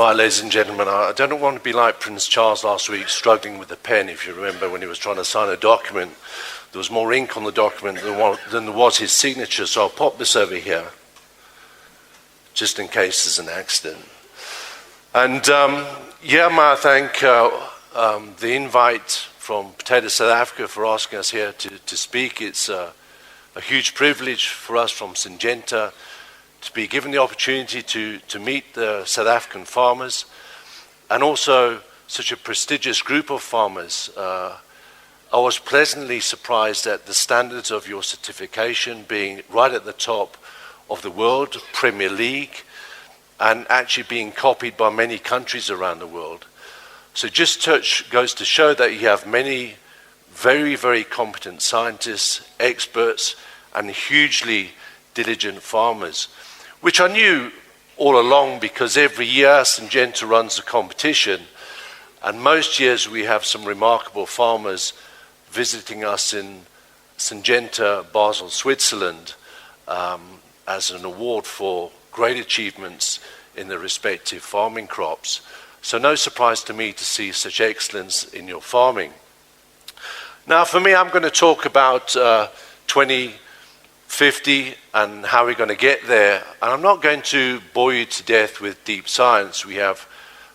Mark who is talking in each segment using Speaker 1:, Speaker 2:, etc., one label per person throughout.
Speaker 1: Right, ladies and gentlemen, I don't want to be like Prince Charles last week, struggling with the pen. If you remember, when he was trying to sign a document, there was more ink on the document than there was his signature, so I'll pop this over here, just in case there's an accident. And may I thank the invite from Potato South Africa for asking us here to speak. It's a huge privilege for us from Syngenta to be given the opportunity to meet the South African farmers, and also such a prestigious group of farmers. I was pleasantly surprised at the standards of your certification being right at the top of the world, Premier League, and actually being copied by many countries around the world. So just goes to show that you have many very, very competent scientists, experts, and hugely diligent farmers, which I knew all along because every year Syngenta runs a competition, and most years we have some remarkable farmers visiting us in Syngenta, Basel, Switzerland, as an award for great achievements in their respective farming crops. So no surprise to me to see such excellence in your farming. Now for me, I'm going to talk about 2050 and how we're going to get there. And I'm not going to bore you to death with deep science. We have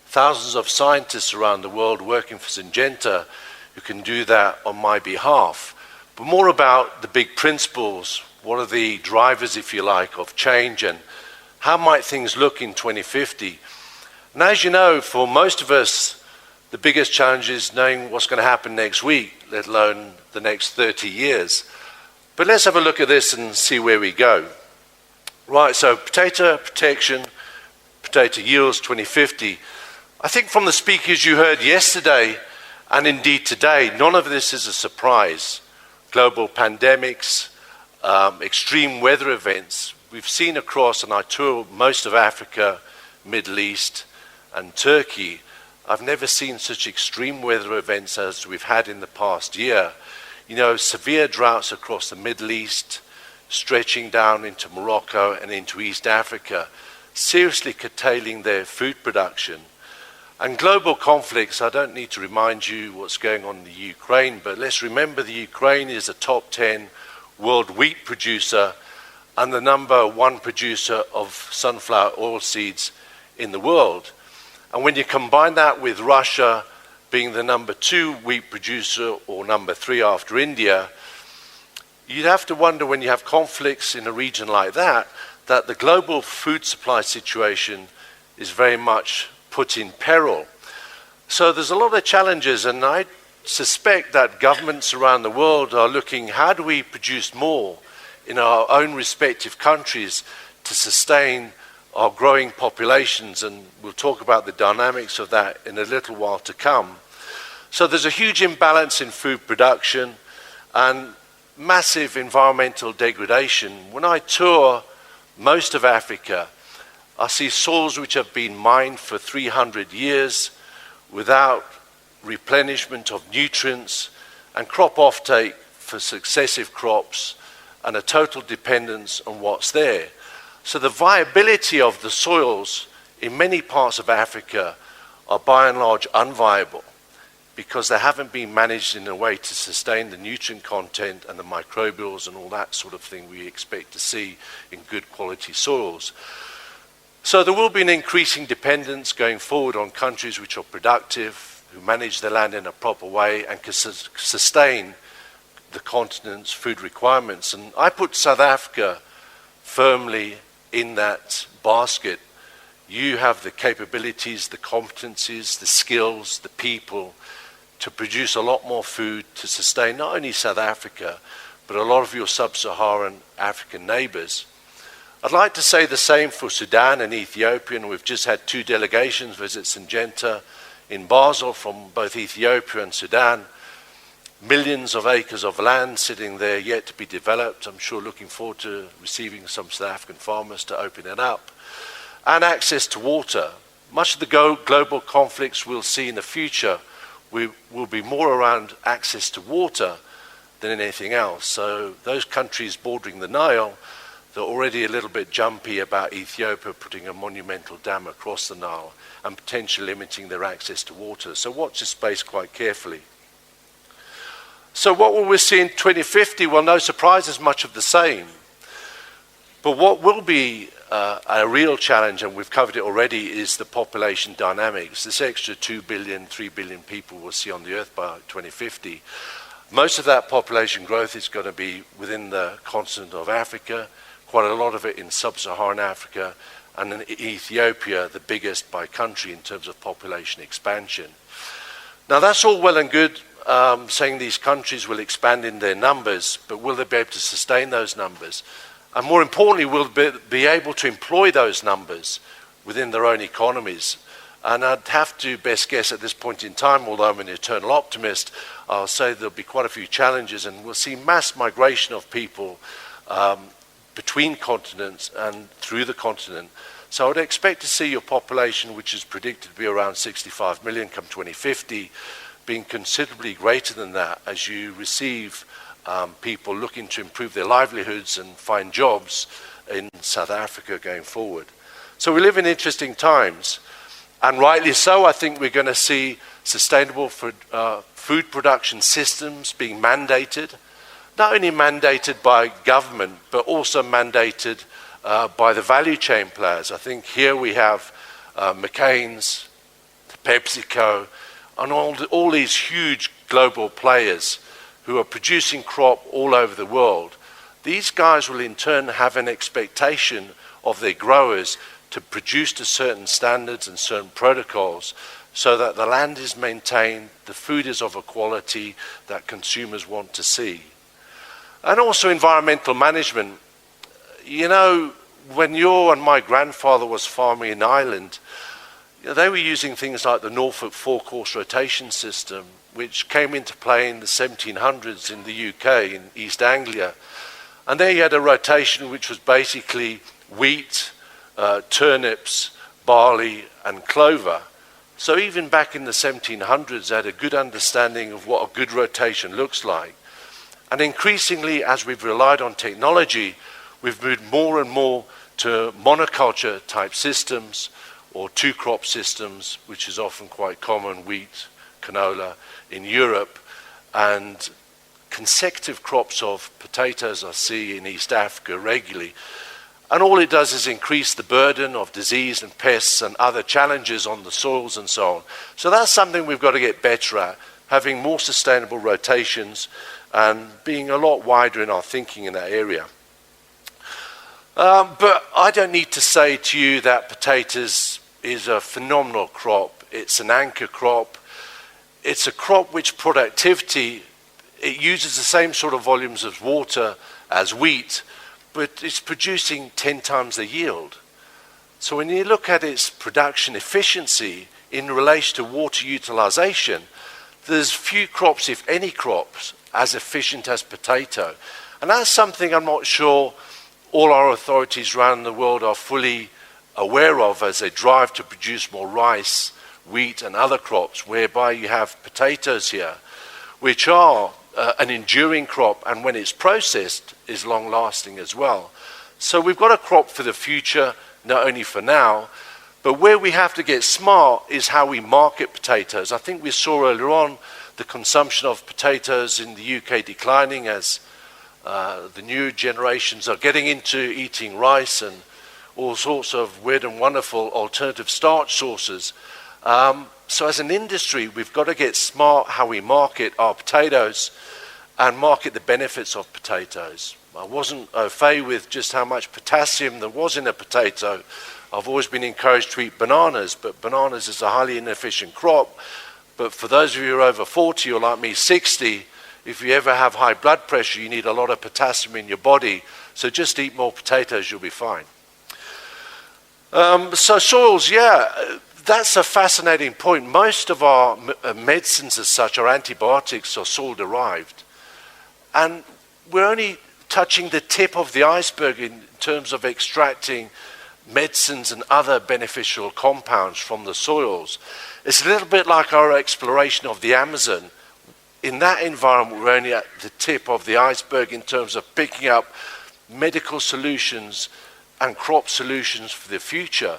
Speaker 1: thousands of scientists around the world working for Syngenta who can do that on my behalf. But more about the big principles, what are the drivers, if you like, of change, and how might things look in 2050? And as you know, for most of us, the biggest challenge is knowing what's going to happen next week, let alone the next 30 years. But let's have a look at this and see where we go. Right, so potato protection, potato yields 2050. I think from the speakers you heard yesterday, and indeed today, none of this is a surprise. Global pandemics, extreme weather events. We've seen across, and I tour most of Africa, Middle East, and Turkey. I've never seen such extreme weather events as we've had in the past year. You know, severe droughts across the Middle East, stretching down into Morocco and into East Africa, seriously curtailing their food production. And global conflicts, I don't need to remind you what's going on in the Ukraine, but let's remember the Ukraine is a top 10 world wheat producer and the #1 producer of sunflower oil seeds in the world. And when you combine that with Russia being the #2 wheat producer, or #3 after India, you'd have to wonder, when you have conflicts in a region like that, that the global food supply situation is very much put in peril. So there's a lot of challenges, and I suspect that governments around the world are looking, how do we produce more in our own respective countries to sustain our growing populations? And we'll talk about the dynamics of that in a little while to come. So there's a huge imbalance in food production and massive environmental degradation. When I tour most of Africa, I see soils which have been mined for 300 years without replenishment of nutrients, and crop offtake for successive crops, and a total dependence on what's there. So the viability of the soils in many parts of Africa are by and large unviable, because they haven't been managed in a way to sustain the nutrient content and the microbials and all that sort of thing we expect to see in good quality soils. So there will be an increasing dependence going forward on countries which are productive, who manage their land in a proper way and can sustain the continent's food requirements. And I put South Africa firmly in that basket. You have the capabilities, the competencies, the skills, the people to produce a lot more food to sustain not only South Africa, but a lot of your sub-Saharan African neighbors. I'd like to say the same for Sudan and Ethiopia, and we've just had 2 delegations visit Syngenta in Basel from both Ethiopia and Sudan. Millions of acres of land sitting there yet to be developed. I'm sure looking forward to receiving some South African farmers to open it up. And access to water. Much of the global conflicts we'll see in the future will be more around access to water than anything else. So those countries bordering the Nile, They're already a little bit jumpy about Ethiopia putting a monumental dam across the Nile and potentially limiting their access to water. So watch this space quite carefully. So what will we see in 2050? Well, no surprises, much of the same. But what will be a real challenge, and we've covered it already, is the population dynamics. This extra 2 billion, 3 billion people we'll see on the Earth by 2050. Most of that population growth is going to be within the continent of Africa, quite a lot of it in sub-Saharan Africa, and in Ethiopia, the biggest by country in terms of population expansion. Now that's all well and good, saying these countries will expand in their numbers, but will they be able to sustain those numbers? And more importantly, will they be able to employ those numbers within their own economies? And I'd have to best guess at this point in time, although I'm an eternal optimist, I'll say there'll be quite a few challenges, and we'll see mass migration of people between continents and through the continent. So I would expect to see your population, which is predicted to be around 65 million come 2050, being considerably greater than that as you receive people looking to improve their livelihoods and find jobs in South Africa going forward. So we live in interesting times, and rightly so. I think we're going to see sustainable food production systems being mandated, not only mandated by government, but also mandated by the value chain players. I think here we have McCain's, PepsiCo, and all these huge global players who are producing crop all over the world. These guys will in turn have an expectation of their growers to produce to certain standards and certain protocols so that the land is maintained, the food is of a quality that consumers want to see. And also environmental management. You know, when your and my grandfather was farming in Ireland, they were using things like the Norfolk four-course rotation system, which came into play in the 1700s in the UK, in East Anglia. And there you had a rotation which was basically wheat, turnips, barley, and clover. So even back in the 1700s, they had a good understanding of what a good rotation looks like. And increasingly, as we've relied on technology, we've moved more and more to monoculture type systems or two-crop systems, which is often quite common, wheat, canola, in Europe, and consecutive crops of potatoes I see in East Africa regularly. And all it does is increase the burden of disease and pests and other challenges on the soils and so on. So that's something we've got to get better at, having more sustainable rotations and being a lot wider in our thinking in that area. But I don't need to say to you that potatoes is a phenomenal crop. It's an anchor crop. It's a crop which productivity, it uses the same sort of volumes of water as wheat, but it's producing 10 times the yield. So when you look at its production efficiency in relation to water utilization, there's few crops, if any crops, as efficient as potato. And that's something I'm not sure all our authorities around the world are fully aware of as they drive to produce more rice, wheat and other crops, whereby you have potatoes here, which are an enduring crop, and when it's processed is long lasting as well. So we've got a crop for the future, not only for now, but where we have to get smart is how we market potatoes. I think we saw earlier on the consumption of potatoes in the UK declining as the new generations are getting into eating rice and all sorts of weird and wonderful alternative starch sources. So as an industry, we've got to get smart how we market our potatoes and market the benefits of potatoes. I wasn't au fait with just how much potassium there was in a potato. I've always been encouraged to eat bananas, but bananas is a highly inefficient crop. But for those of you who are over 40 or like me, 60, if you ever have high blood pressure, you need a lot of potassium in your body. So just eat more potatoes, you'll be fine. So soils, yeah, that's a fascinating point. Most of our medicines as such, our antibiotics, are soil-derived. And we're only touching the tip of the iceberg in terms of extracting medicines and other beneficial compounds from the soils. It's a little bit like our exploration of the Amazon. In that environment, we're only at the tip of the iceberg in terms of picking up medical solutions and crop solutions for the future.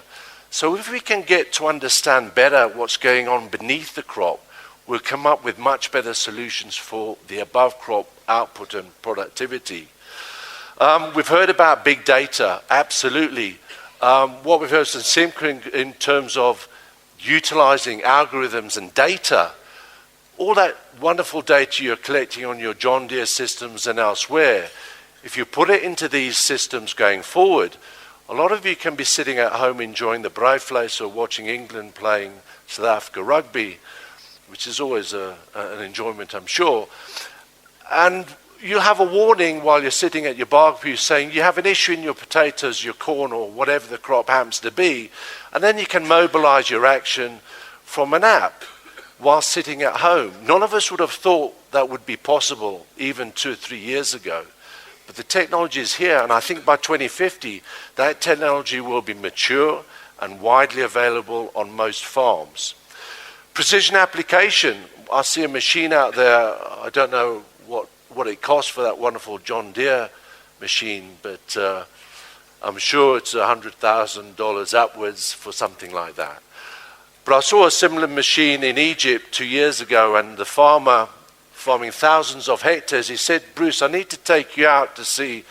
Speaker 1: So if we can get to understand better what's going on beneath the crop, we'll come up with much better solutions for the above crop output and productivity. We've heard about big data, absolutely. What we've heard from Simca in terms of utilizing algorithms and data, all that wonderful data you're collecting on your John Deere systems and elsewhere, if you put it into these systems going forward, a lot of you can be sitting at home enjoying the Braaivleis or watching England playing South Africa rugby, which is always an enjoyment, I'm sure. And you have a warning while you're sitting at your barbecue saying you have an issue in your potatoes, your corn, or whatever the crop happens to be, and then you can mobilize your action from an app while sitting at home. None of us would have thought that would be possible even 2 or 3 years ago. But the technology is here, and I think by 2050, that technology will be mature and widely available on most farms. Precision application. I see a machine out there. I don't know what it costs for that wonderful John Deere machine, but I'm sure it's $100,000 upwards for something like that. But I saw a similar machine in Egypt 2 years ago, and the farmer farming thousands of hectares, he said, "Bruce, I need to take you out to see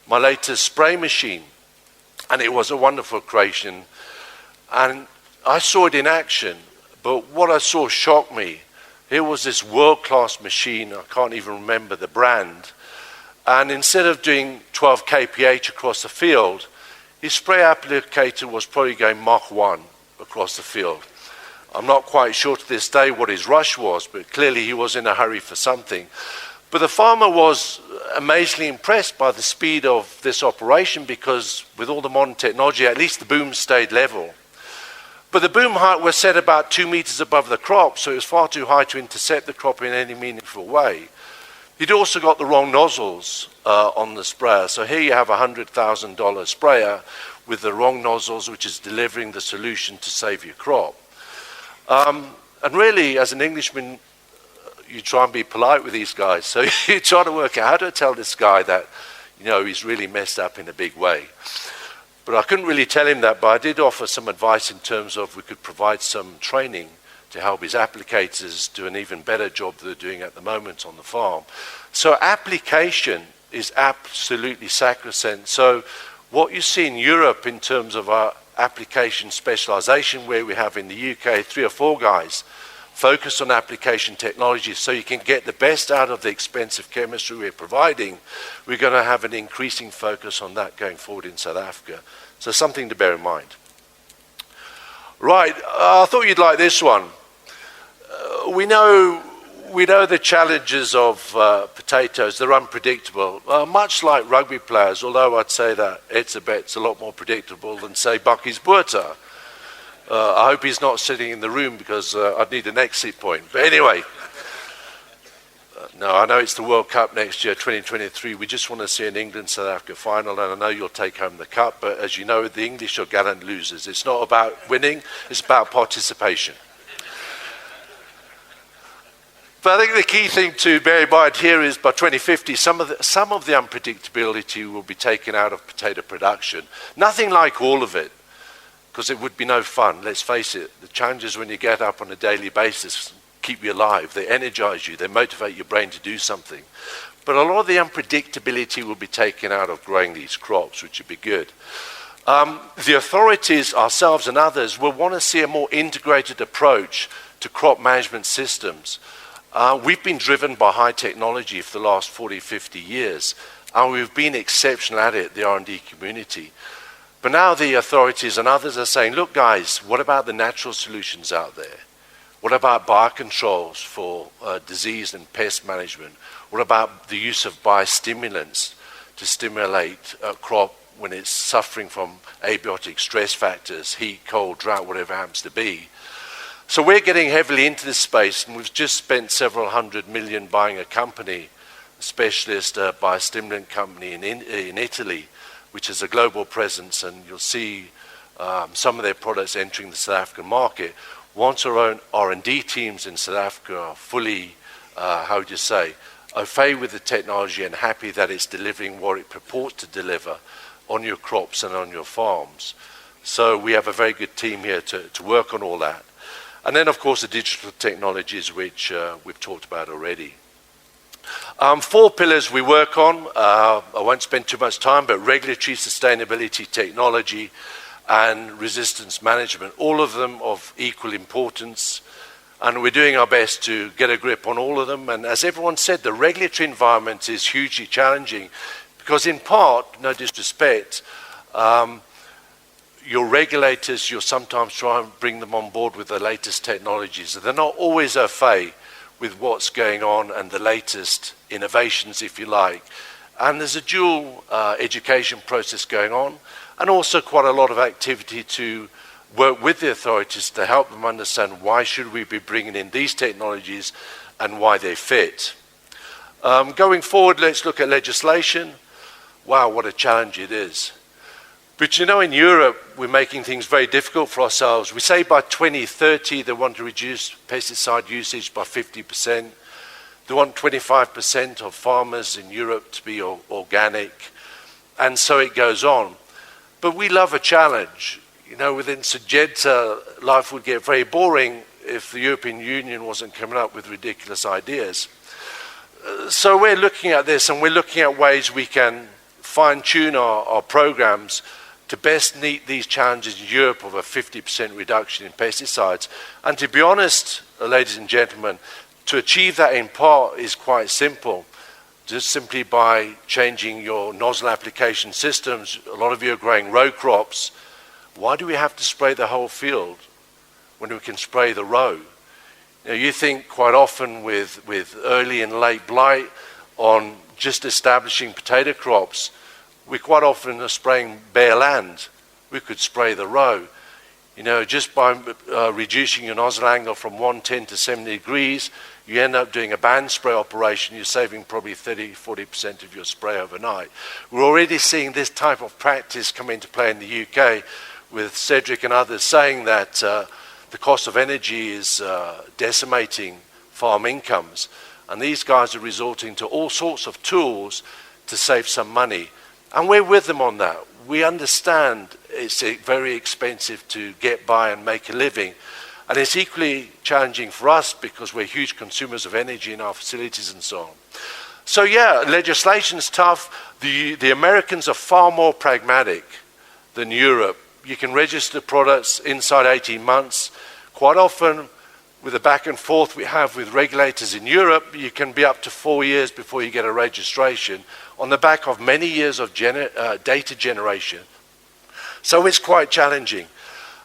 Speaker 1: my latest spray machine." And it was a wonderful creation. And I saw it in action, but what I saw shocked me. Here was this world-class machine, I can't even remember the brand, and instead of doing 12 kph across the field, his spray applicator was probably going Mach 1 across the field. I'm not quite sure to this day what his rush was, but clearly he was in a hurry for something. But the farmer was amazingly impressed by the speed of this operation because with all the modern technology, at least the boom stayed level. But the boom height was set about 2 meters above the crop, so it was far too high to intercept the crop in any meaningful way. He'd also got the wrong nozzles on the sprayer. So here you have a $100,000 sprayer with the wrong nozzles, which is delivering the solution to save your crop. And really, as an Englishman, you try and be polite with these guys. So you try to work out how to tell this guy that, he's really messed up in a big way. But I couldn't really tell him that, but I did offer some advice in terms of we could provide some training to help his applicators do an even better job than they're doing at the moment on the farm. So application is absolutely sacrosanct. So what you see in Europe in terms of our application specialization, where we have in the UK 3 or 4 guys focused on application technology so you can get the best out of the expensive chemistry we're providing, we're going to have an increasing focus on that going forward in South Africa. So something to bear in mind. Right, I thought you'd like this one. We know the challenges of potatoes. They're unpredictable, much like rugby players, although I'd say that Etzebet's a lot more predictable than, say, Bucky's Buerta. I hope he's not sitting in the room because I'd need an exit point. But anyway, no, I know it's the World Cup next year, 2023. We just want to see an England-South Africa final, and I know you'll take home the cup. But as you know, the English are gallant losers. It's not about winning, it's about participation. But I think the key thing to bear in mind here is by 2050, some of the unpredictability will be taken out of potato production. Nothing like all of it, because it would be no fun. Let's face it, the challenges when you get up on a daily basis keep you alive. They energize you. They motivate your brain to do something. But a lot of the unpredictability will be taken out of growing these crops, which would be good. The authorities, ourselves and others, will want to see a more integrated approach to crop management systems. We've been driven by high technology for the last 40, 50 years, and we've been exceptional at it, the R&D community. But now the authorities and others are saying, look guys, what about the natural solutions out there? What about biocontrols for disease and pest management? What about the use of biostimulants to stimulate a crop when it's suffering from abiotic stress factors, heat, cold, drought, whatever it happens to be? So we're getting heavily into this space, and we've just spent several $100 million buying a company, a specialist biostimulant company in Italy, which has a global presence, and you'll see some of their products entering the South African market. Once our own R&D teams in South Africa are fully, au fait with the technology and happy that it's delivering what it purports to deliver on your crops and on your farms. So we have a very good team here to work on all that. And then, of course, the digital technologies, which we've talked about already. 4 pillars we work on. I won't spend too much time, but regulatory, sustainability, technology, and resistance management, all of them of equal importance. And we're doing our best to get a grip on all of them. And as everyone said, the regulatory environment is hugely challenging because in part, no disrespect, your regulators, you'll sometimes try and bring them on board with the latest technologies. They're not always au fait with what's going on and the latest innovations, if you like. And there's a dual education process going on, and also quite a lot of activity to work with the authorities to help them understand why should we be bringing in these technologies and why they fit. Going forward, let's look at legislation. Wow, what a challenge it is. But you know, in Europe, we're making things very difficult for ourselves. We say by 2030 they want to reduce pesticide usage by 50%. They want 25% of farmers in Europe to be organic. And so it goes on. But we love a challenge. You know, within Syngenta, life would get very boring if the European Union wasn't coming up with ridiculous ideas. So we're looking at this, and we're looking at ways we can fine-tune our programs to best meet these challenges in Europe of a 50% reduction in pesticides. And to be honest, ladies and gentlemen, to achieve that in part is quite simple. Just simply by changing your nozzle application systems. A lot of you are growing row crops. Why do we have to spray the whole field when we can spray the row? You know, you think quite often with early and late blight on just establishing potato crops, we quite often are spraying bare land. We could spray the row. You know, just by reducing your nozzle angle from 110 to 70 degrees, you end up doing a band spray operation. You're saving probably 30-40% of your spray overnight. We're already seeing this type of practice come into play in the UK, with Cedric and others saying that the cost of energy is decimating farm incomes. And these guys are resorting to all sorts of tools to save some money. And we're with them on that. We understand it's very expensive to get by and make a living. And it's equally challenging for us because we're huge consumers of energy in our facilities and so on. So yeah, legislation's tough. The Americans are far more pragmatic than Europe. You can register products inside 18 months. Quite often, with the back and forth we have with regulators in Europe, you can be up to 4 years before you get a registration on the back of many years of data generation. So it's quite challenging.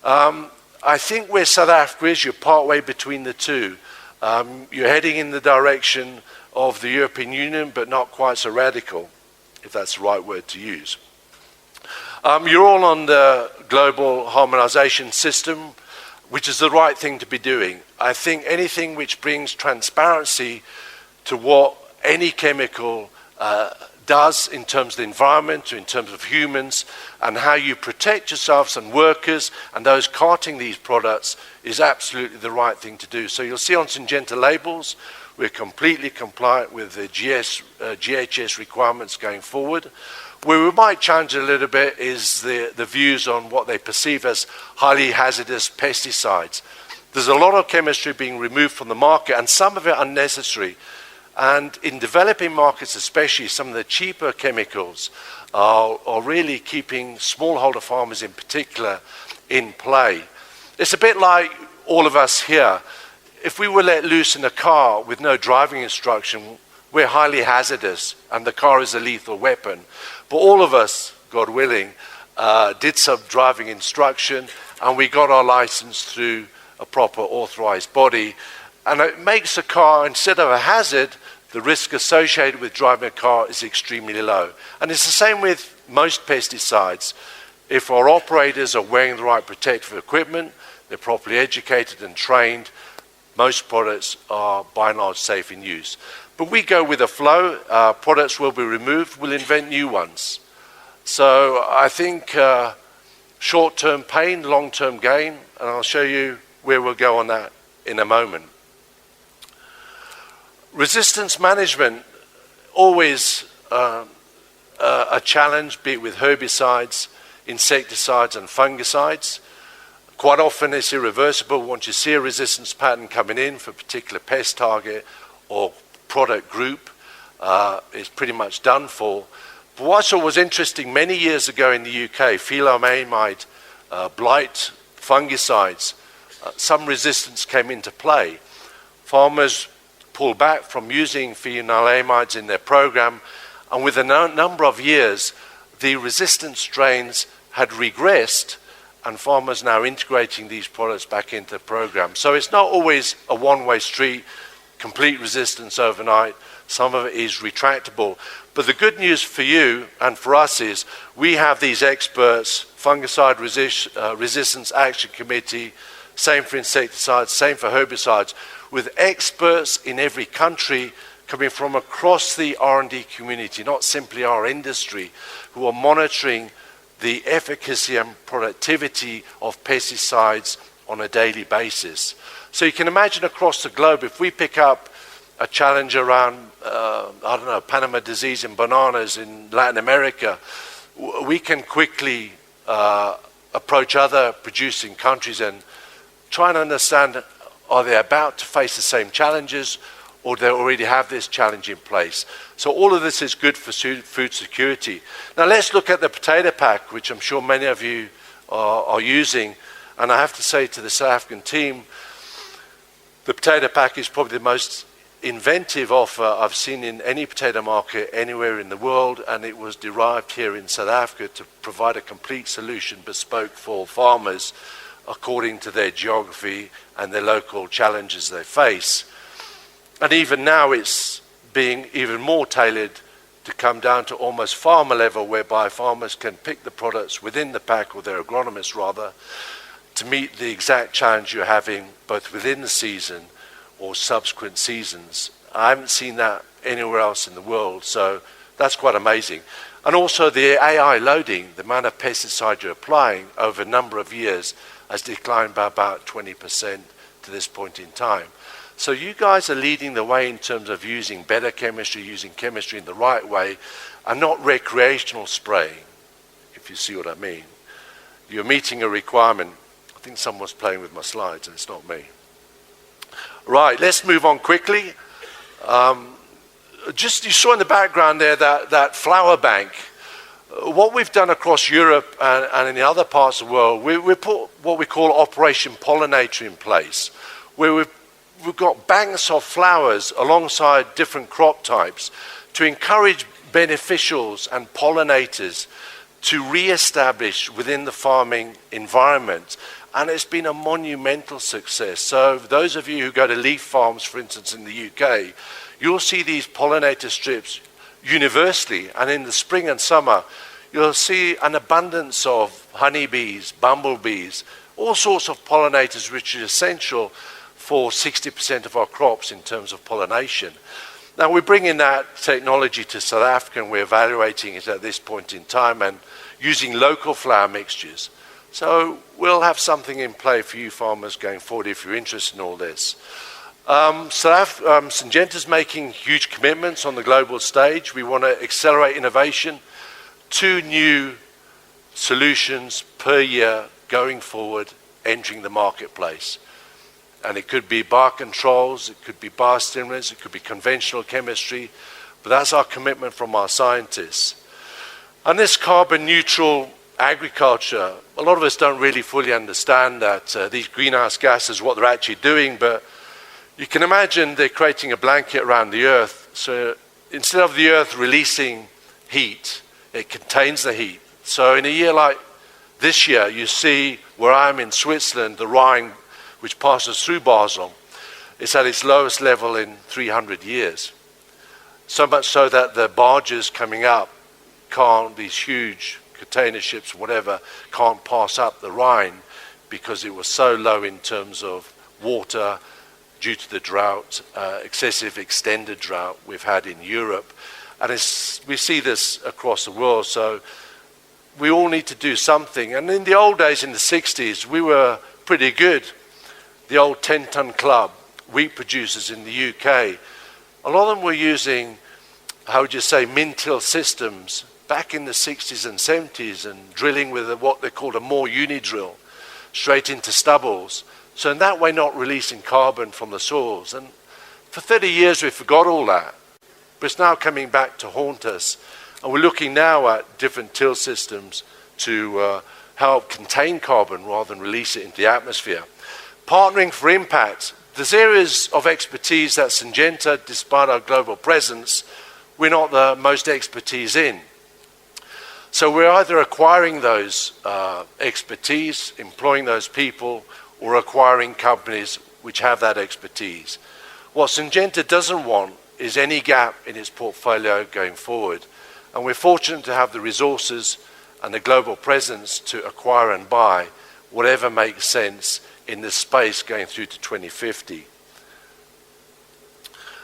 Speaker 1: I think where South Africa is, you're partway between the two. You're heading in the direction of the European Union, but not quite so radical, if that's the right word to use. You're all on the global harmonization system, which is the right thing to be doing. I think anything which brings transparency to what any chemical does in terms of the environment, in terms of humans, and how you protect yourselves and workers and those carting these products is absolutely the right thing to do. So you'll see on Syngenta labels, we're completely compliant with the GHS requirements going forward. Where we might challenge a little bit is the views on what they perceive as highly hazardous pesticides. There's a lot of chemistry being removed from the market, and some of it unnecessary. And in developing markets especially, some of the cheaper chemicals are really keeping smallholder farmers in particular in play. It's a bit like all of us here. If we were let loose in a car with no driving instruction, we're highly hazardous, and the car is a lethal weapon. But all of us, God willing, did some driving instruction, and we got our license through a proper authorized body. And it makes a car, instead of a hazard, the risk associated with driving a car is extremely low. And it's the same with most pesticides. If our operators are wearing the right protective equipment, they're properly educated and trained, most products are by and large safe in use. But we go with the flow. Products will be removed. We'll invent new ones. So I think short-term pain, long-term gain, and I'll show you where we'll go on that in a moment. Resistance management. always a challenge, be it with herbicides, insecticides and fungicides. Quite often it's irreversible. Once you see a resistance pattern coming in for a particular pest target or product group, it's pretty much done for. But what I saw was interesting, many years ago in the UK, phyllomamide, blight, fungicides, some resistance came into play. Farmers pulled back from using phenolamides in their program, and within a number of years, the resistant strains had regressed, and farmers now integrating these products back into the program. So it's not always a one-way street, complete resistance overnight. Some of it is retractable. But the good news for you and for us is we have these experts, Fungicide Resistance Action Committee, same for insecticides, same for herbicides, with experts in every country coming from across the R&D community, not simply our industry, who are monitoring the efficacy and productivity of pesticides on a daily basis. So you can imagine across the globe, if we pick up a challenge around, Panama disease in bananas in Latin America, we can quickly approach other producing countries and try and understand, are they about to face the same challenges, or they already have this challenge in place? So all of this is good for food security. Now let's look at the potato pack, which I'm sure many of you are using. And I have to say to the South African team, the potato pack is probably the most inventive offer I've seen in any potato market anywhere in the world, and it was derived here in South Africa to provide a complete solution bespoke for farmers according to their geography and their local challenges they face. And even now it's being even more tailored to come down to almost farmer level, whereby farmers can pick the products within the pack, or their agronomists rather, to meet the exact challenge you're having both within the season or subsequent seasons. I haven't seen that anywhere else in the world, so that's quite amazing. And also the AI loading, the amount of pesticide you're applying over a number of years has declined by about 20% to this point in time. So you guys are leading the way in terms of using better chemistry, using chemistry in the right way, and not recreational spraying, if you see what I mean. You're meeting a requirement. I think someone's playing with my slides, and it's not me. Right, let's move on quickly. Just you saw in the background there that flower bank. What we've done across Europe and in the other parts of the world, we put what we call Operation Pollinator in place, where we've got banks of flowers alongside different crop types to encourage beneficials and pollinators to re-establish within the farming environment. And it's been a monumental success. So those of you who go to leaf farms, for instance, in the UK, you'll see these pollinator strips universally, and in the spring and summer you'll see an abundance of honeybees, bumblebees, all sorts of pollinators, which is essential for 60% of our crops in terms of pollination. Now we're bringing that technology to South Africa, and we're evaluating it at this point in time and using local flower mixtures. So we'll have something in play for you farmers going forward if you're interested in all this. Syngenta's making huge commitments on the global stage. We want to accelerate innovation, 2 new solutions per year going forward, entering the marketplace. And it could be biocontrols, it could be biostimulants, it could be conventional chemistry, but that's our commitment from our scientists. And this carbon neutral agriculture, a lot of us don't really fully understand that these greenhouse gases, what they're actually doing, but you can imagine they're creating a blanket around the earth. So instead of the earth releasing heat, it contains the heat. So in a year like this year, you see where I'm in Switzerland, the Rhine, which passes through Basel, is at its lowest level in 300 years. So much so that the barges coming up can't, these huge container ships, whatever, can't pass up the Rhine because it was so low in terms of water due to the drought, excessive extended drought we've had in Europe. And we see this across the world, so we all need to do something. And in the old days, in the 60s, we were pretty good. The old 10-ton club, wheat producers in the UK, a lot of them were using how would you say, min-till systems back in the 60s and 70s and drilling with what they called a more uni-drill straight into stubbles. So in that way not releasing carbon from the soils. And for 30 years we forgot all that. But it's now coming back to haunt us. And we're looking now at different till systems to help contain carbon rather than release it into the atmosphere. Partnering for impact. There's areas of expertise that Syngenta, despite our global presence, we're not the most expertise in. So we're either acquiring those expertise, employing those people, or acquiring companies which have that expertise. What Syngenta doesn't want is any gap in its portfolio going forward. And we're fortunate to have the resources and the global presence to acquire and buy whatever makes sense in this space going through to 2050.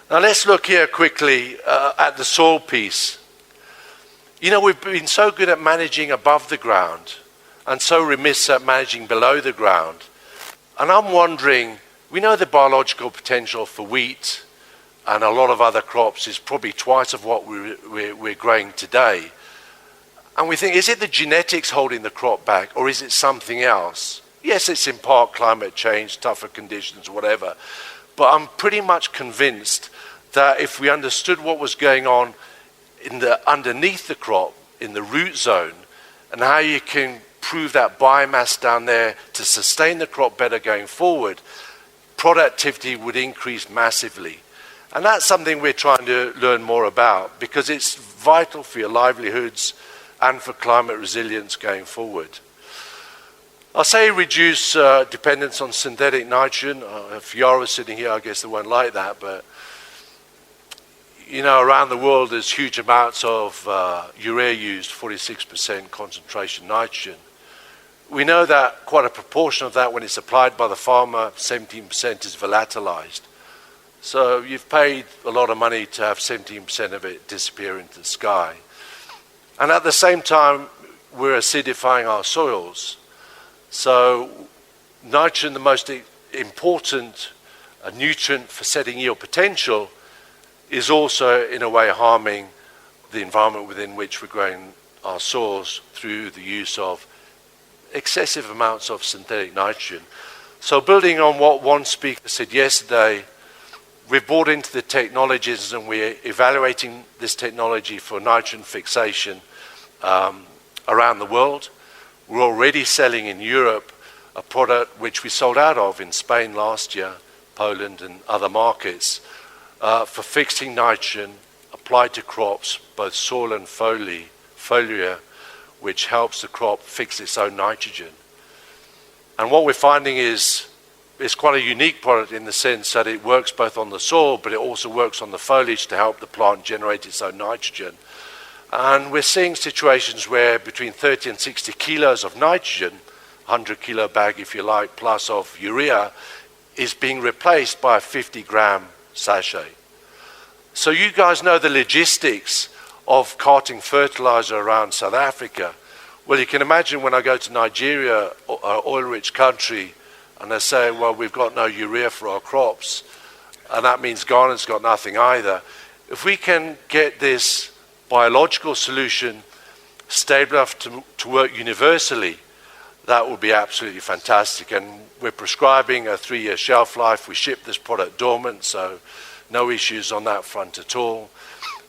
Speaker 1: Now let's look here quickly at the soil piece. You know, we've been so good at managing above the ground and so remiss at managing below the ground. And I'm wondering, we know the biological potential for wheat and a lot of other crops is probably twice of what we're growing today. And we think, is it the genetics holding the crop back, or is it something else? Yes, it's in part climate change, tougher conditions, whatever. But I'm pretty much convinced that if we understood what was going on underneath the crop, in the root zone, and how you can prove that biomass down there to sustain the crop better going forward, productivity would increase massively. And that's something we're trying to learn more about, because it's vital for your livelihoods and for climate resilience going forward. I'll say reduce dependence on synthetic nitrogen. If Yara's sitting here, I guess they won't like that, but you know, around the world there's huge amounts of urea used, 46% concentration nitrogen. We know that quite a proportion of that, when it's applied by the farmer, 17% is volatilized. So you've paid a lot of money to have 17% of it disappear into the sky. And at the same time, we're acidifying our soils. So nitrogen, the most important nutrient for setting yield potential, is also in a way harming the environment within which we're growing our soils through the use of excessive amounts of synthetic nitrogen. So building on what one speaker said yesterday, we've bought into the technologies and we're evaluating this technology for nitrogen fixation around the world. We're already selling in Europe a product which we sold out of in Spain last year, Poland and other markets, for fixing nitrogen applied to crops, both soil and foliar, which helps the crop fix its own nitrogen. And what we're finding is it's quite a unique product in the sense that it works both on the soil, but it also works on the foliage to help the plant generate its own nitrogen. And we're seeing situations where between 30 and 60 kilos of nitrogen, 100 kilo bag if you like, plus of urea, is being replaced by a 50-gram sachet. So you guys know the logistics of carting fertilizer around South Africa. Well, you can imagine when I go to Nigeria, an oil-rich country, and they say, well, we've got no urea for our crops, and that means Ghana's got nothing either. If we can get this biological solution stable enough to work universally, that would be absolutely fantastic. And we're prescribing a 3-year shelf life. We ship this product dormant, so no issues on that front at all.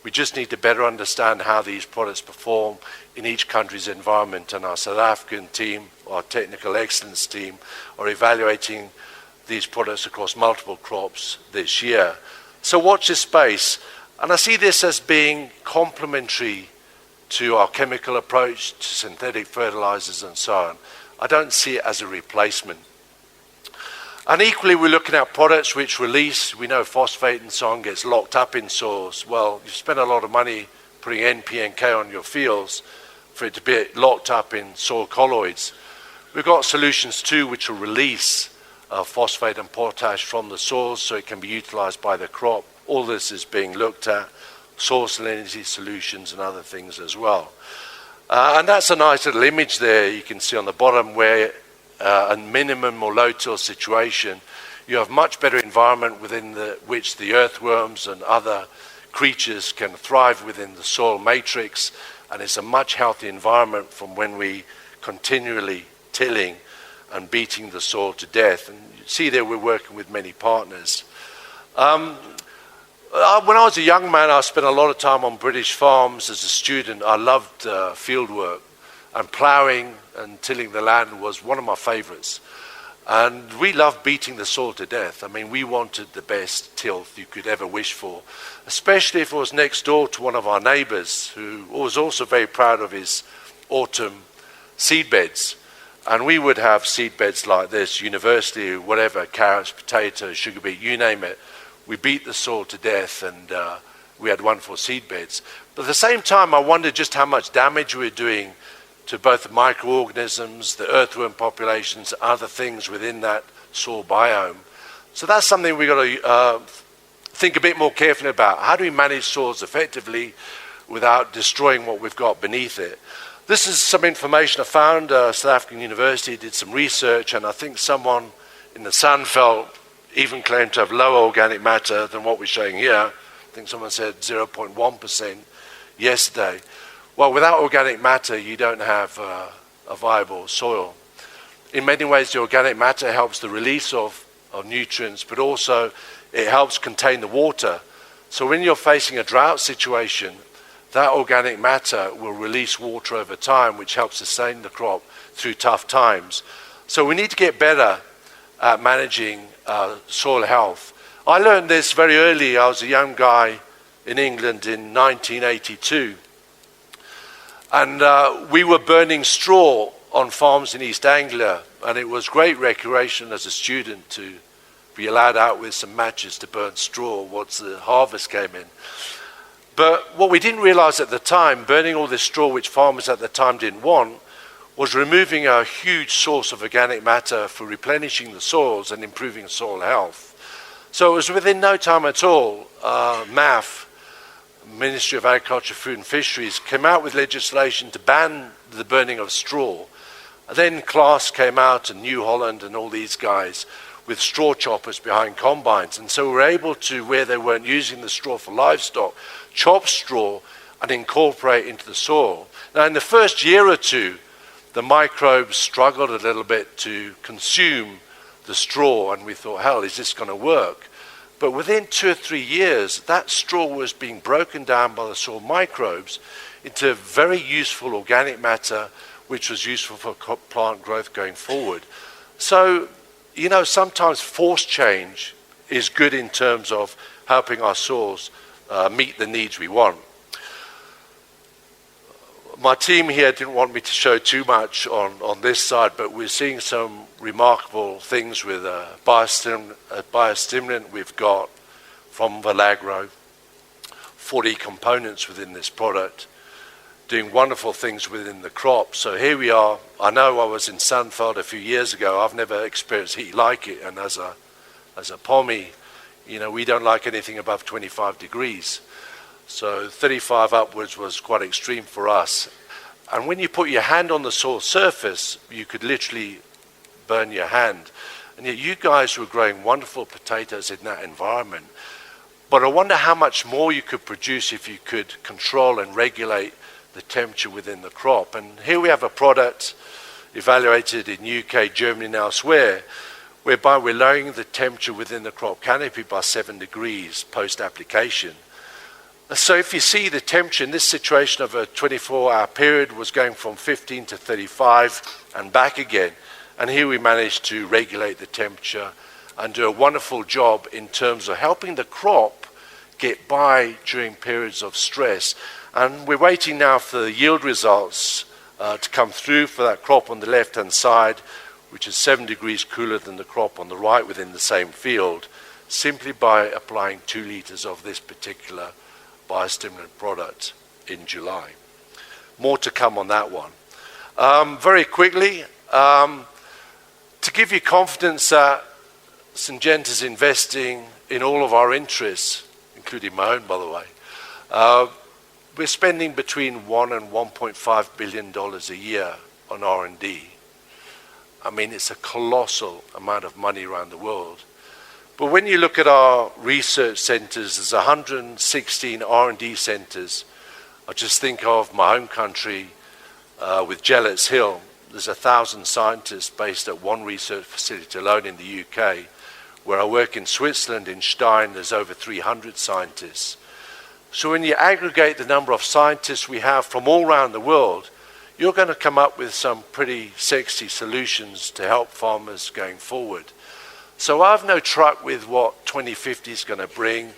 Speaker 1: We just need to better understand how these products perform in each country's environment, and our South African team, our technical excellence team, are evaluating these products across multiple crops this year. So watch this space. And I see this as being complementary to our chemical approach, to synthetic fertilizers and so on. I don't see it as a replacement. And equally, we're looking at products which release, we know phosphate and so on gets locked up in soils. Well, you've spent a lot of money putting NP and K on your fields for it to be locked up in soil colloids. We've got solutions too which will release phosphate and potash from the soils so it can be utilized by the crop. All this is being looked at, soil salinity solutions and other things as well. And that's a nice little image there you can see on the bottom where a minimum or low-till situation, you have much better environment within which the earthworms and other creatures can thrive within the soil matrix, and it's a much healthier environment from when we continually tilling and beating the soil to death. And you see there we're working with many partners. When I was a young man, I spent a lot of time on British farms as a student. I loved field work, and ploughing and tilling the land was one of my favorites. And we loved beating the soil to death. I mean, we wanted the best tilth you could ever wish for, especially if it was next door to one of our neighbors who was also very proud of his autumn seed beds. And we would have seed beds like this, university, whatever, carrots, potatoes, sugar beet, you name it. We beat the soil to death, and we had wonderful seed beds. But at the same time, I wondered just how much damage we were doing to both the microorganisms, the earthworm populations, other things within that soil biome. So that's something we've got to think a bit more carefully about. How do we manage soils effectively without destroying what we've got beneath it? This is some information I found. South African University did some research, and I think someone in the Sunbelt even claimed to have lower organic matter than what we're showing here. I think someone said 0.1% yesterday. Well, without organic matter, you don't have a viable soil. In many ways, the organic matter helps the release of nutrients, but also it helps contain the water. So when you're facing a drought situation, that organic matter will release water over time, which helps sustain the crop through tough times. So we need to get better at managing soil health. I learned this very early. I was a young guy in England in 1982. And we were burning straw on farms in East Anglia, and it was great recreation as a student to be allowed out with some matches to burn straw once the harvest came in. But what we didn't realize at the time, burning all this straw, which farmers at the time didn't want, was removing a huge source of organic matter for replenishing the soils and improving soil health. So it was within no time at all, MAF, Ministry of Agriculture, Food and Fisheries, came out with legislation to ban the burning of straw. And then Claas came out, and New Holland and all these guys with straw choppers behind combines. And so we were able to, where they weren't using the straw for livestock, chop straw and incorporate into the soil. Now in the first year or two, the microbes struggled a little bit to consume the straw, and we thought, hell, is this going to work? But within 2 or 3 years, that straw was being broken down by the soil microbes into very useful organic matter, which was useful for plant growth going forward. So, you know, sometimes forced change is good in terms of helping our soils meet the needs we want. My team here didn't want me to show too much on this side, but we're seeing some remarkable things with a biostimulant we've got from Valagro, 40 components within this product, doing wonderful things within the crop. So here we are. I know I was in Sandveld a few years ago. I've never experienced heat like it, and as a pommy, you know, we don't like anything above 25 degrees. So 35 upwards was quite extreme for us. And when you put your hand on the soil surface, you could literally burn your hand. And yet you guys were growing wonderful potatoes in that environment. But I wonder how much more you could produce if you could control and regulate the temperature within the crop. And here we have a product evaluated in UK, Germany and elsewhere, whereby we're lowering the temperature within the crop canopy by 7 degrees post-application. So if you see the temperature in this situation of a 24-hour period was going from 15 to 35 and back again. And here we managed to regulate the temperature and do a wonderful job in terms of helping the crop get by during periods of stress. And we're waiting now for the yield results to come through for that crop on the left-hand side, which is 7 degrees cooler than the crop on the right within the same field, simply by applying 2 liters of this particular biostimulant product in July. More to come on that one. Very quickly, to give you confidence that Syngenta is investing in all of our interests, including my own, by the way, we're spending between $1 and $1.5 billion a year on R&D. I mean, it's a colossal amount of money around the world. But when you look at our research centres, there's 116 R&D centres. I just think of my home country with Gellets Hill. There's 1,000 scientists based at one research facility alone in the UK. Where I work in Switzerland, in Stein, there's over 300 scientists. So when you aggregate the number of scientists we have from all around the world, you're going to come up with some pretty sexy solutions to help farmers going forward. So I have no truck with what 2050 is going to bring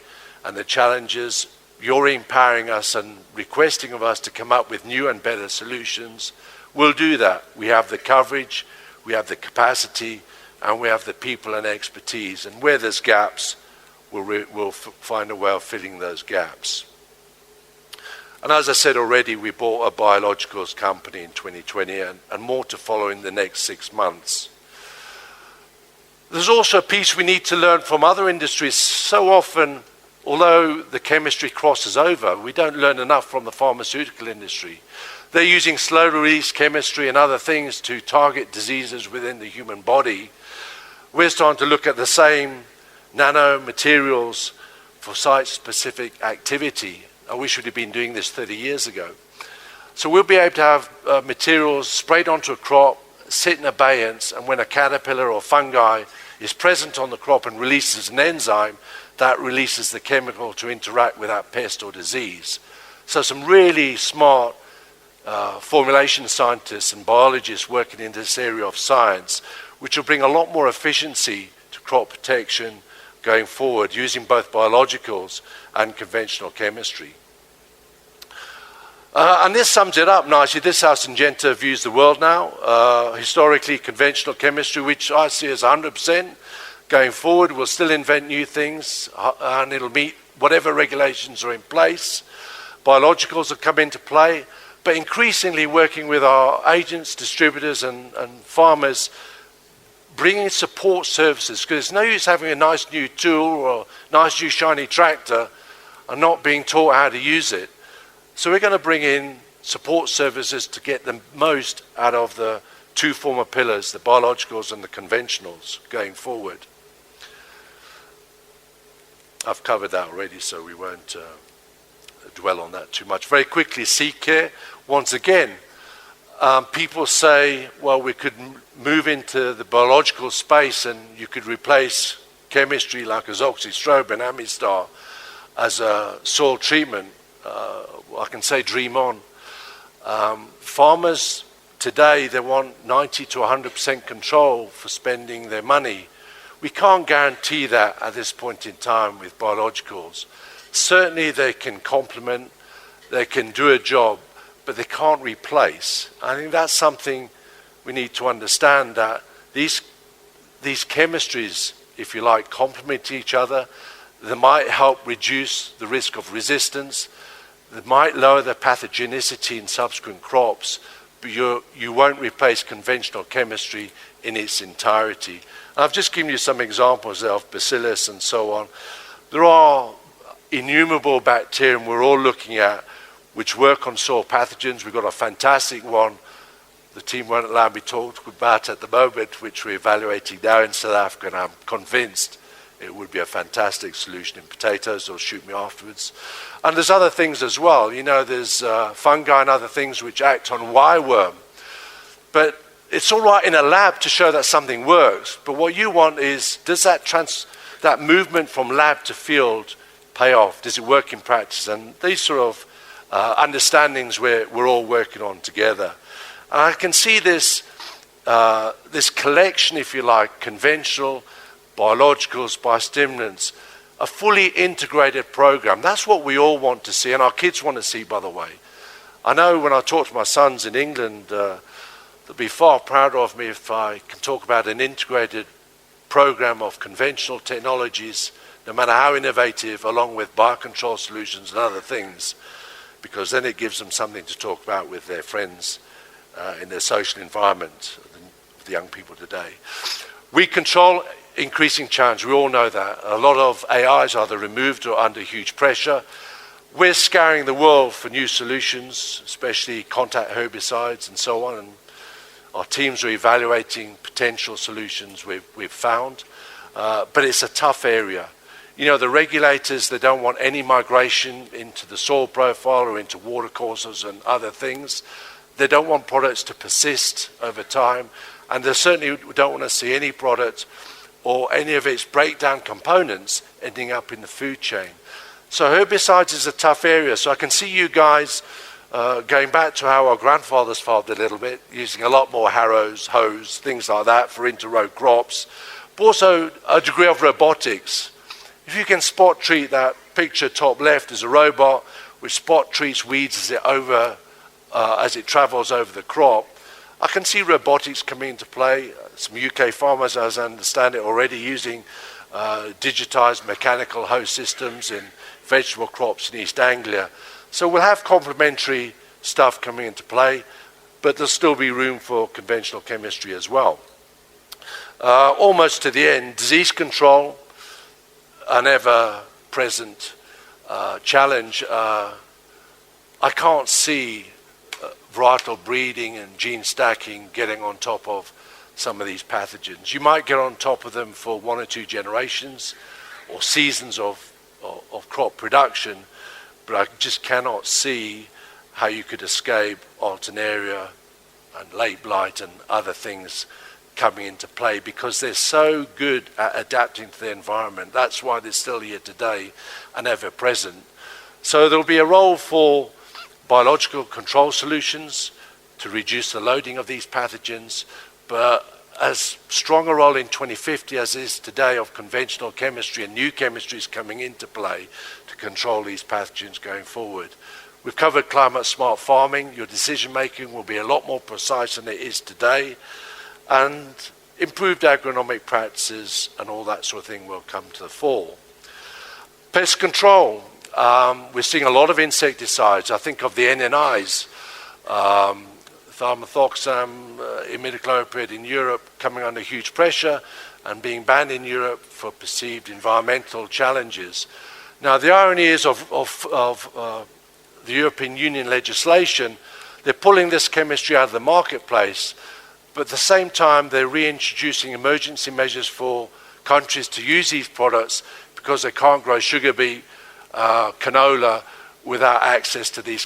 Speaker 1: and the challenges. You're empowering us and requesting of us to come up with new and better solutions. We'll do that. We have the coverage, we have the capacity, and we have the people and expertise. And where there's gaps, we'll find a way of filling those gaps. And as I said already, we bought a biologicals company in 2020 and more to follow in the next 6 months. There's also a piece we need to learn from other industries. So often, although the chemistry crosses over, we don't learn enough from the pharmaceutical industry. They're using slow-release chemistry and other things to target diseases within the human body. We're starting to look at the same nanomaterials for site-specific activity. I wish we'd have been doing this 30 years ago. So we'll be able to have materials sprayed onto a crop, sit in abeyance, and when a caterpillar or fungi is present on the crop and releases an enzyme, that releases the chemical to interact with that pest or disease. So some really smart formulation scientists and biologists working in this area of science, which will bring a lot more efficiency to crop protection going forward, using both biologicals and conventional chemistry. And this sums it up nicely. This is how Syngenta views the world now. Historically, conventional chemistry, which I see as 100%. Going forward, we'll still invent new things, and it'll meet whatever regulations are in place. Biologicals will come into play, but increasingly working with our agents, distributors, and farmers, bringing support services, because it's no use having a nice new tool or a nice new shiny tractor and not being taught how to use it. So we're going to bring in support services to get the most out of the two former pillars, the biologicals and the conventionals, going forward. I've covered that already, so we won't dwell on that too much. Very quickly, seed care. Once again, people say, well, we could move into the biological space and you could replace chemistry like azoxystrobin and Amistar as a soil treatment. I can say dream on. Farmers today, they want 90 to 100% control for spending their money. We can't guarantee that at this point in time with biologicals. Certainly they can complement, they can do a job, but they can't replace. I think that's something we need to understand, that these chemistries, if you like, complement each other. They might help reduce the risk of resistance. They might lower the pathogenicity in subsequent crops, but you won't replace conventional chemistry in its entirety. I've just given you some examples there of bacillus and so on. There are innumerable bacteria we're all looking at which work on soil pathogens. We've got a fantastic one the team won't allow me to talk about at the moment, which we're evaluating now in South Africa, and I'm convinced it would be a fantastic solution in potatoes. They'll shoot me afterwards. And there's other things as well. You know, there's fungi and other things which act on wireworm. But it's all right in a lab to show that something works. But what you want is, does that movement from lab to field pay off? Does it work in practice? And these sort of understandings we're all working on together. And I can see this collection, if you like, conventional, biologicals, biostimulants, a fully integrated program. That's what we all want to see, and our kids want to see, by the way. I know when I talk to my sons in England, they'll be far prouder of me if I can talk about an integrated program of conventional technologies, no matter how innovative, along with biocontrol solutions and other things, because then it gives them something to talk about with their friends in their social environment, the young people today. We control increasing challenge. We all know that. A lot of AIs are either removed or under huge pressure. We're scouring the world for new solutions, especially contact herbicides and so on. And our teams are evaluating potential solutions we've found. but it's a tough area. You know, the regulators, they don't want any migration into the soil profile or into water courses and other things. They don't want products to persist over time, and they certainly don't want to see any product or any of its breakdown components ending up in the food chain. So herbicides is a tough area. So I can see you guys going back to how our grandfathers farmed a little bit, using a lot more harrows, hoes, things like that for inter-row crops, but also a degree of robotics. If you can spot treat, that picture top left is a robot which spot treats weeds as it travels over the crop. I can see robotics coming into play. Some UK farmers, as I understand it, already using digitized mechanical hoe systems in vegetable crops in East Anglia. So we'll have complementary stuff coming into play, but there'll still be room for conventional chemistry as well. Almost to the end, disease control, an ever-present challenge. I can't see varietal breeding and gene stacking getting on top of some of these pathogens. You might get on top of them for 1 or 2 generations or seasons of crop production, but I just cannot see how you could escape alternaria and late blight and other things coming into play, because they're so good at adapting to the environment. That's why they're still here today and ever present. So there'll be a role for biological control solutions to reduce the loading of these pathogens, but as strong a role in 2050 as is today of conventional chemistry and new chemistries coming into play to control these pathogens going forward. We've covered climate smart farming. Your decision making will be a lot more precise than it is today, and improved agronomic practices and all that sort of thing will come to the fore. Pest control. We're seeing a lot of insecticides. I think of the NNIs, thiamethoxam, imidacloprid in Europe coming under huge pressure and being banned in Europe for perceived environmental challenges. Now, the irony is of the European Union legislation, they're pulling this chemistry out of the marketplace, but at the same time, they're reintroducing emergency measures for countries to use these products because they can't grow sugar beet, canola without access to these.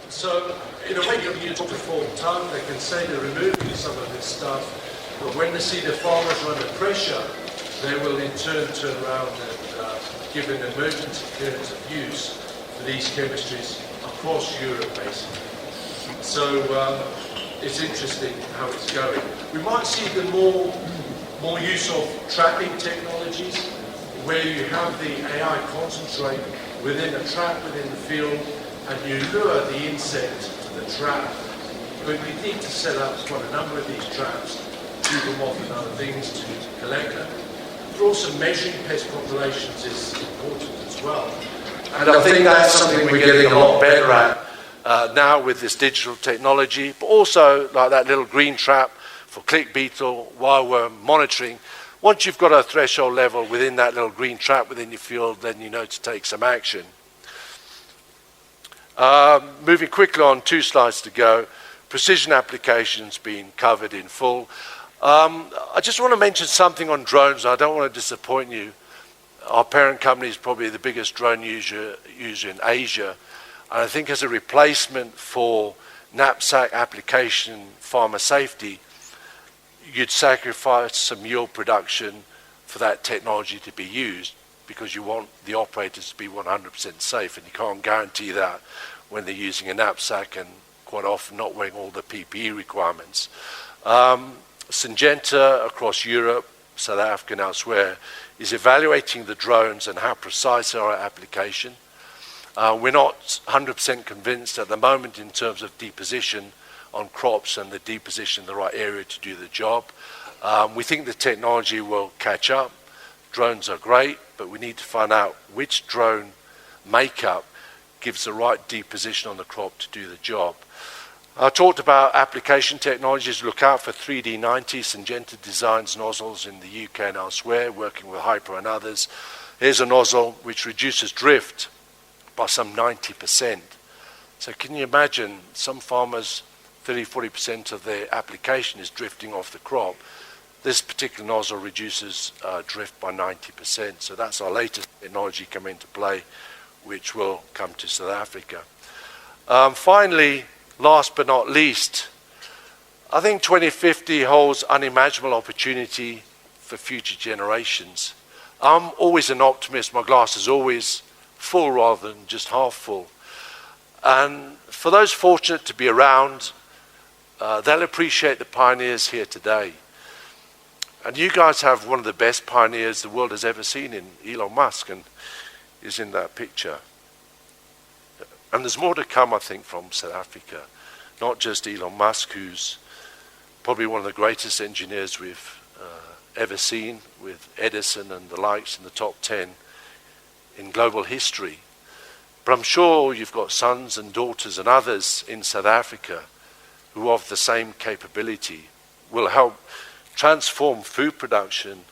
Speaker 1: So, in a way, you talk to form tongue, they can say they're removing some of this stuff, but when they see the farmers are under pressure, they will in turn turn around and give an emergency clearance of use for these chemistries across Europe, basically. So it's interesting how it's going. We might see the more use of trapping technologies, where you have the AI concentrate within a trap within the field, and you lure the insect to the trap. But we need to set up quite a number of these traps, do them off and other things to collect them. But also measuring pest populations is important as well. And I think that's something we're getting a lot better at now with this digital technology, but also like that little green trap for click beetle, wireworm monitoring. Once you've got a threshold level within that little green trap within your field, then you know to take some action. Moving quickly on, 2 slides to go. Precision applications being covered in full. I just want to mention something on drones. I don't want to disappoint you. Our parent company is probably the biggest drone user in Asia. And I think as a replacement for knapsack application farmer safety, you'd sacrifice some yield production for that technology to be used, because you want the operators to be 100% safe, and you can't guarantee that when they're using a knapsack and quite often not wearing all the PPE requirements. Syngenta across Europe, South Africa and elsewhere is evaluating the drones and how precise are our application. We're not 100% convinced at the moment in terms of deposition on crops and the deposition in the right area to do the job. We think the technology will catch up. Drones are great, but we need to find out which drone makeup gives the right deposition on the crop to do the job. I talked about application technologies. Look out for 3D90. Syngenta designs nozzles in the UK and elsewhere, working with Hyper and others. Here's a nozzle which reduces drift by some 90%. So can you imagine some farmers, 30-40% of their application is drifting off the crop. This particular nozzle reduces drift by 90%. So that's our latest technology coming into play, which will come to South Africa. Finally, last but not least, I think 2050 holds unimaginable opportunity for future generations. I'm always an optimist. My glass is always full rather than just half full. And for those fortunate to be around, they'll appreciate the pioneers here today. And you guys have one of the best pioneers the world has ever seen in Elon Musk, and is in that picture. And there's more to come, I think, from South Africa. Not just Elon Musk, who's probably one of the greatest engineers we've ever seen, with Edison and the likes in the top 10 in global history. But I'm sure you've got sons and daughters and others in South Africa who have the same capability, will help transform food production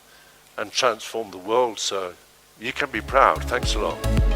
Speaker 1: and transform the world. So you can be proud. Thanks a lot.